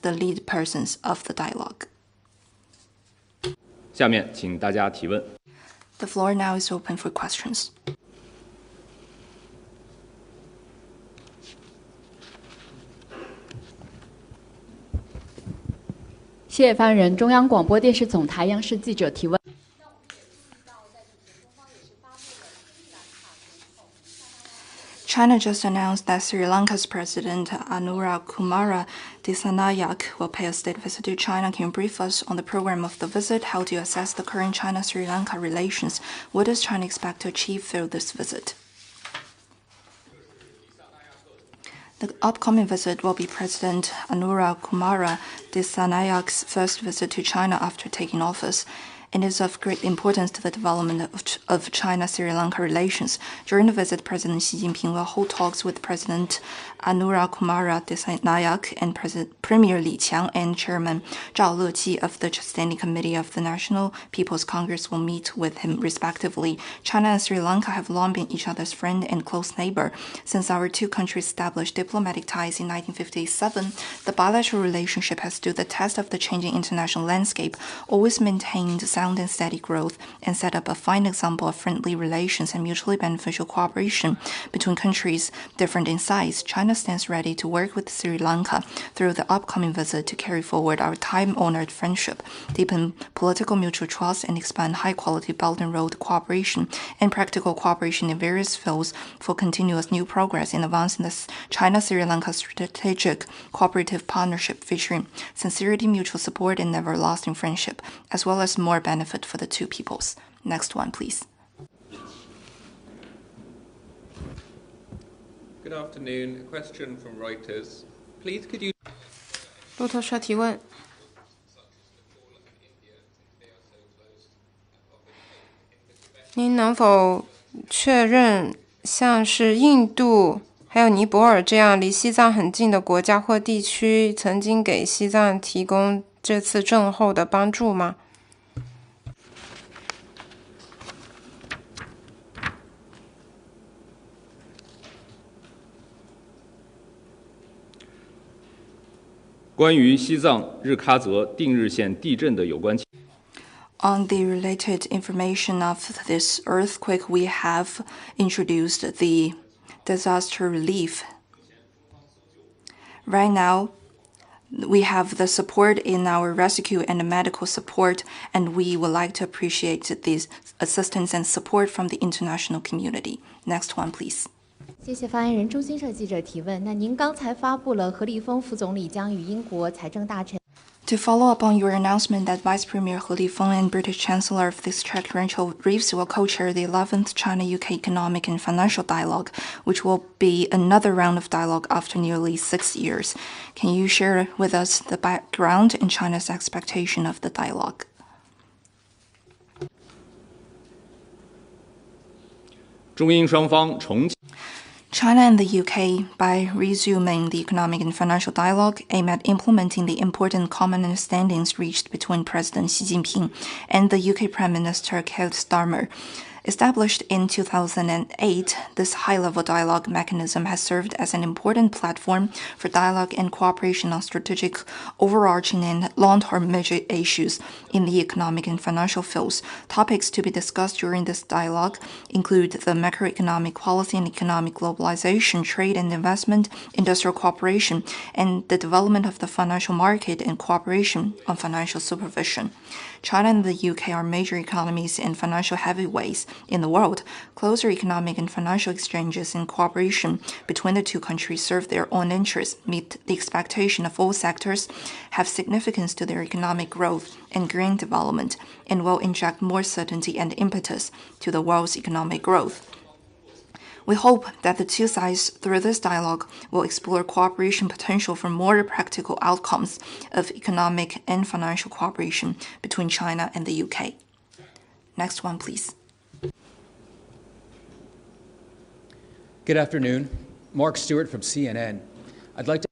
the lead persons of the dialogue. 下面请大家提问。The floor now is open for questions. 谢谢发言人。中央广播电视总台央视记者提问。China just announced that Sri Lanka's President Anura Kumara Dissanayake will pay a state visit to China. Can you brief us on the program of the visit? How do you assess the current China-Sri Lanka relations? What does China expect to achieve through this visit? The upcoming visit will be President Anura Kumara Disanayake's first visit to China after taking office. It is of great importance to the development of China-Sri Lanka relations. During the visit, President Xi Jinping will hold talks with President Anura Kumara Dissanayake and Premier Li Qiang and Chairman Zhao Leji of the Standing Committee of the National People's Congress will meet with him respectively. China and Sri Lanka have long been each other's friend and close neighbor. Since our two countries established diplomatic ties in 1957, the bilateral relationship has stood the test of the changing international landscape, always maintained sound and steady growth, and set up a fine example of friendly relations and mutually beneficial cooperation between countries different in size. China stands ready to work with Sri Lanka through the upcoming visit to carry forward our time-honored friendship, deepen political mutual trust, and expand high-quality Belt and Road cooperation and practical cooperation in various fields for continuous new progress in advancing the China-Sri Lanka strategic cooperative partnership featuring sincerity, mutual support, and everlasting friendship, as well as more benefit for the two peoples. Next one, please. Good afternoon. A question from Reuters. Please could you... 路透社提问。您能否确认，像是印度还有尼泊尔这样离西藏很近的国家或地区，曾经给西藏提供这次震后的帮助吗？关于西藏日喀则定日县地震的有关。On the related information of this earthquake, we have introduced the disaster relief. Right now, we have the support in our rescue and medical support, and we would like to appreciate this assistance and support from the international community. Next one, please. 谢谢发言人。中新社记者提问：那您刚才发布了何立峰副总理将与英国财政大臣。To follow up on your announcement that Vice Premier He Lifeng and British Chancellor of the Secretarial Reefs will co-chair the 11th China-UK Economic and Financial Dialogue, which will be another round of dialogue after nearly 6 years. Can you share with us the background and China's expectation of the dialogue? China and the UK, by resuming the economic and financial dialogue, aim at implementing the important common understandings reached between President Xi Jinping and the UK Prime Minister Keir Starmer. Established in 2008, this high-level dialogue mechanism has served as an important platform for dialogue and cooperation on strategic, overarching and long-term major issues in the economic and financial fields. Topics to be discussed during this dialogue include the macroeconomic policy and economic globalization, trade and investment, industrial cooperation, and the development of the financial market and cooperation on financial supervision. China and the UK are major economies and financial heavyweights in the world. Closer economic and financial exchanges and cooperation between the two countries serve their own interests, meet the expectation of all sectors, have significance to their economic growth and green development, and will inject more certainty and impetus to the world's economic growth. We hope that the two sides, through this dialogue, will explore cooperation potential for more practical outcomes of economic and financial cooperation between China and the UK. Next one, please. Good afternoon. Mark Stewart from CNN. I'd like to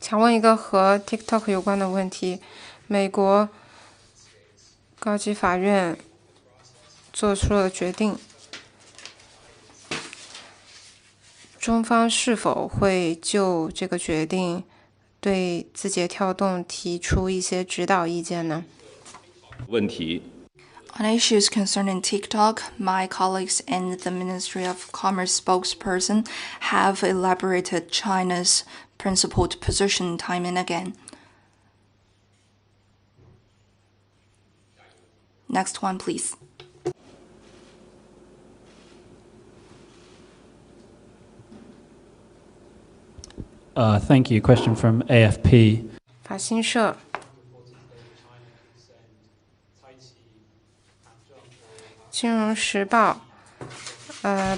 想问一个和 TikTok 有关的问题。美国高级法院做出了决定，中方是否会就这个决定对字节跳动提出一些指导意见呢？问题。 On issues concerning TikTok, my colleagues and the Ministry of Commerce spokesperson have elaborated China's principled position time and again. Next one, please. Thank you. Question from AFP. 法新社。金融时报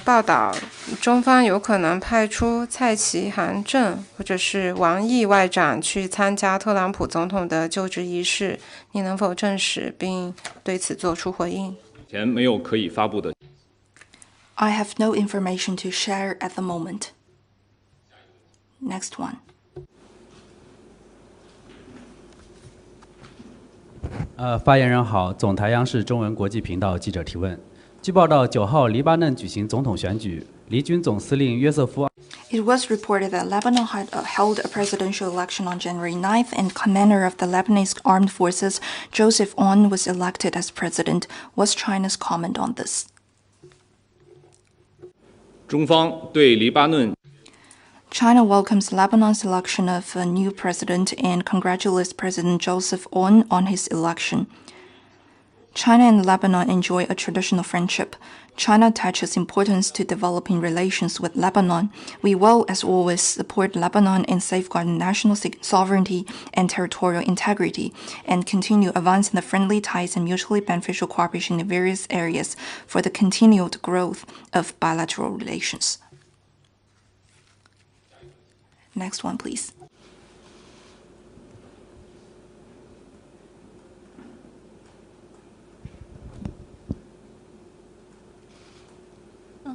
报道，中方有可能派出蔡奇韩正或者是王毅外长去参加特朗普总统的就职仪式，你能否证实并对此作出回应？前没有可以发布的。 I have no information to share at the moment. Next one. 发言人好，总台央视中文国际频道记者提问。据报道，9号黎巴嫩举行总统选举，黎军总司令约瑟夫。It was reported that Lebanon had held a presidential election on January 9th, and commander of the Lebanese armed forces, Joseph Aoun, was elected as president. What's China's comment on this? 中方对黎巴嫩 China welcomes Lebanon's election of a new president and congratulates President Joseph Aoun on his election. China and Lebanon enjoy a traditional friendship. China attaches importance to developing relations with Lebanon. We will, as always, support Lebanon in safeguarding national sovereignty and territorial integrity, and continue advancing the friendly ties and mutually beneficial cooperation in various areas for the continued growth of bilateral relations. Next one, please. .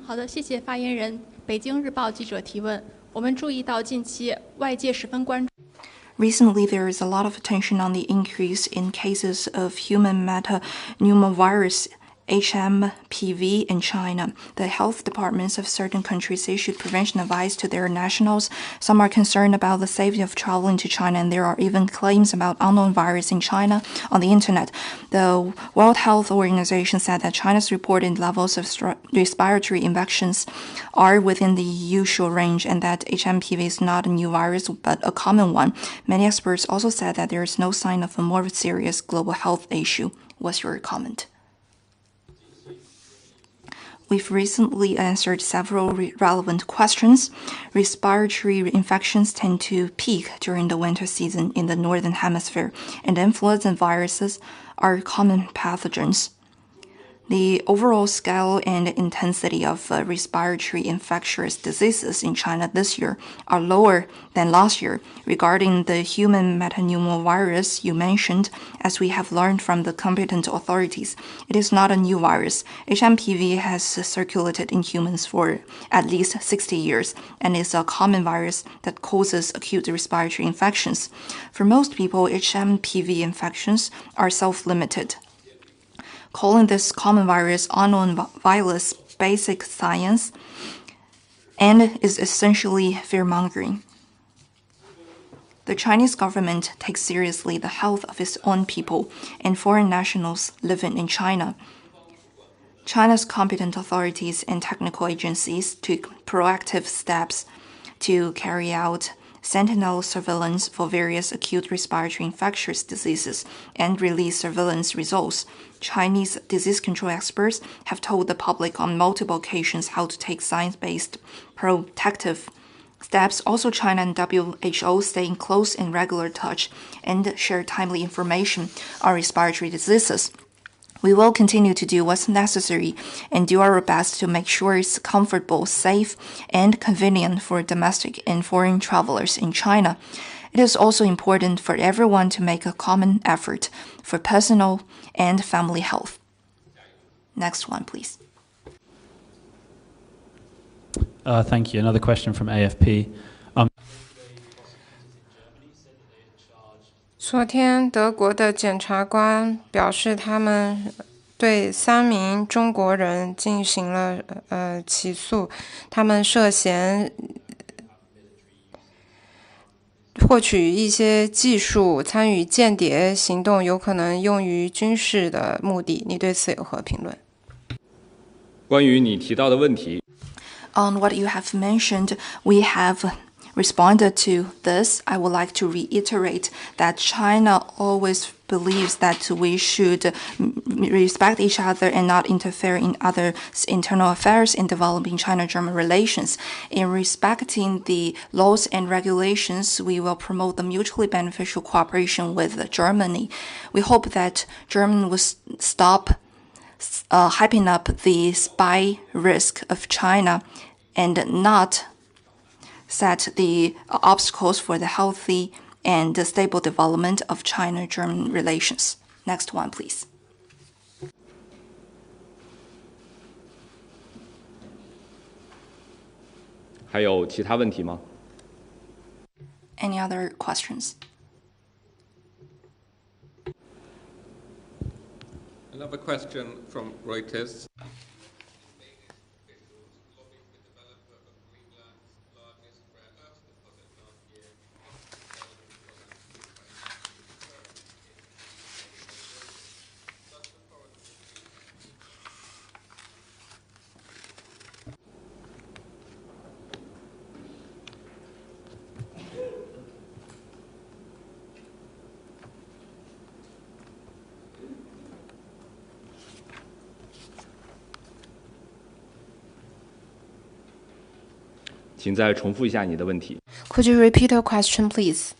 好的，谢谢发言人。北京日报记者提问：我们注意到近期外界十分关注。Recently, there is a lot of attention on the increase in cases of human metapneumovirus HMPV in China. The health departments of certain countries issued prevention advice to their nationals. Some are concerned about the safety of traveling to China, and there are even claims about unknown virus in China on the internet. The World Health Organization said that China's reported levels of respiratory infections are within the usual range, and that HMPV is not a new virus but a common one. Many experts also said that there is no sign of a more serious global health issue. What's your comment? We've recently answered several relevant questions. Respiratory infections tend to peak during the winter season in the northern hemisphere, and influenza viruses are common pathogens. The overall scale and intensity of respiratory infectious diseases in China this year are lower than last year. Regarding the human metapneumovirus you mentioned, as we have learned from the competent authorities, it is not a new virus. HMPV has circulated in humans for at least 60 years and is a common virus that causes acute respiratory infections. For most people, HMPV infections are self-limited. Calling this common virus unknown virus basic science and is essentially fear-mongering. The Chinese government takes seriously the health of its own people and foreign nationals living in China. China's competent authorities and technical agencies took proactive steps to carry out sentinel surveillance for various acute respiratory infectious diseases and release surveillance results. Chinese disease control experts have told the public on multiple occasions how to take science-based protective steps. Also, China and WHO stay in close and regular touch and share timely information on respiratory diseases. We will continue to do what's necessary and do our best to make sure it's comfortable, safe, and convenient for domestic and foreign travelers in China. It is also important for everyone to make a common effort for personal and family health. Next one, please. Thank you. Another question from AFP. 昨天，德国的检察官表示，他们对3名中国人进行了起诉，他们涉嫌获取一些技术，参与间谍行动，有可能用于军事的目的。你对此有何评论？关于你提到的问题， On what you have mentioned, we have responded to this. I would like to reiterate that China always believes that we should respect each other and not interfere in others' internal affairs in developing China-German relations. In respecting the laws and regulations, we will promote the mutually beneficial cooperation with Germany. We hope that Germany will stop hyping up the spy risk of China and not set the obstacles for the healthy and stable development of China-German relations. Next one, please. 还有其他问题吗？ Any other questions? Another question from Reuters. Could 请再重复一下你的问题。 you repeat your question, please?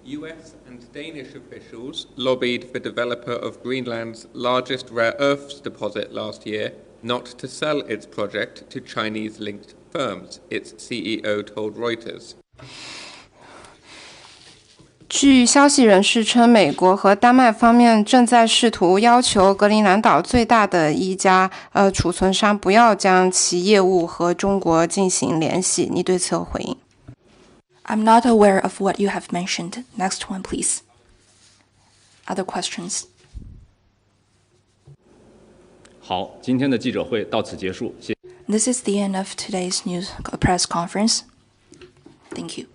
US and Danish officials lobbied the developer of Greenland's largest rare earths deposit last year not to sell its project to Chinese-linked firms, its CEO told Reuters. 据消息人士称，美国和丹麦方面正在试图要求格陵兰岛最大的一家储存商不要将其业务和中国进行联系。你对此有回应？ I'm not aware of what you have mentioned. Next one, please. Other questions? 好，今天的记者会到此结束，谢谢。 This is the end of today's news press conference. Thank you.